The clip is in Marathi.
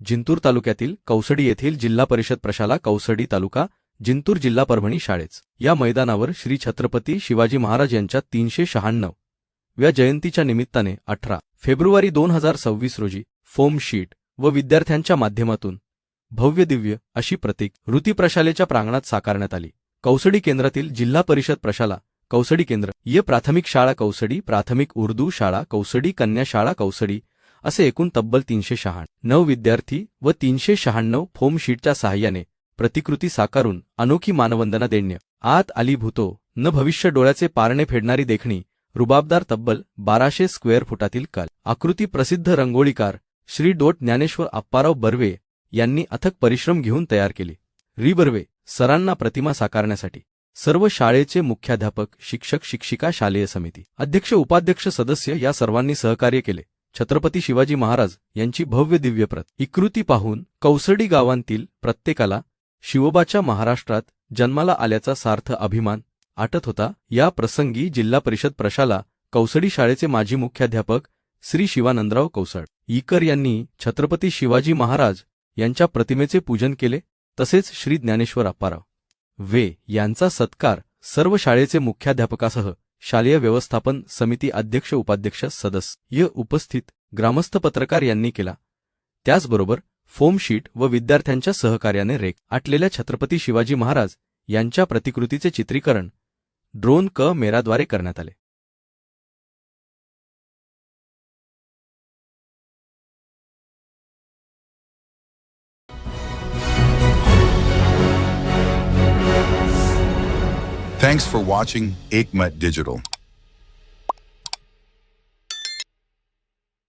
जिंतूर तालुक्यातील कौसडी येथील जिल्हा परिषद प्रशाला कौसडी तालुका जिंतूर जिल्हा परभणी शाळेच या मैदानावर श्री छत्रपती शिवाजी महाराज यांच्या 396 व्या जयंतीच्या निमित्ताने 18 फेब्रुवारी 2026 रोजी फोम शीट व विद्यार्थ्यांच्या माध्यमातून भव्य दिव्य अशी प्रतीक कृती प्रशालेच्या प्रांगणात साकारण्यात आली। कौसडी केंद्रातील जिल्हा परिषद प्रशाला कौसडी केंद्र ये प्राथमिक शाळा कौसडी, प्राथमिक उर्दू शाळा कौसडी, कन्या शाळा कौसडी असे एकूण तब्बल 396 विद्यार्थी व 396 फोम शीटच्या सहाय्याने प्रतिकृती साकारून अनोखी मानवंदना देण्य आत आली भूतो न भविष्य डोळ्याचे पारणे फेडणारी देखणी रुबाबदार तब्बल 1200 स्क्वेअर फुटातील कल आकृती प्रसिद्ध रंगोळीकार श्री डॉ. ज्ञानेश्वर आप्पाराव बर्वे यांनी अथक परिश्रम घेऊन तयार केली। री बर्वे सरांना प्रतिमा साकारण्यासाठी सर्व शाळेचे मुख्याध्यापक, शिक्षक, शिक्षिका, शालेय समिती अध्यक्ष, उपाध्यक्ष, सदस्य या सर्वांनी सहकार्य केले। छत्रपती शिवाजी महाराज यांची भव्य दिव्य प्रतिकृती पाहून कौसडी गावांतील प्रत्येकाला शिवबाच्या महाराष्ट्रात जन्माला आल्याचा सार्थ अभिमान आटत होता। या प्रसंगी जिल्हा परिषद प्रशाला कौसडी शाळेचे माजी मुख्याध्यापक श्री शिवानंदराव कौसड ईकर यांनी छत्रपती शिवाजी महाराज यांच्या प्रतिमेचे पूजन केले। तसेच श्री ज्ञानेश्वर आप्पाराव वे यांचा सत्कार सर्व शाळेचे मुख्याध्यापकासह शालेय व्यवस्थापन समिती अध्यक्ष, उपाध्यक्ष, सदस्य उपस्थित ग्रामस्थ, पत्रकार यांनी केला। त्याचबरोबर फोम शीट व विद्यार्थ्यांच्या सहकार्याने रेखाटलेल्या छत्रपती शिवाजी महाराज यांच्या प्रतिकृतीचे चित्रीकरण ड्रोन कॅमेराद्वारे करण्यात आले। Thanks for watching Ekmat Digital.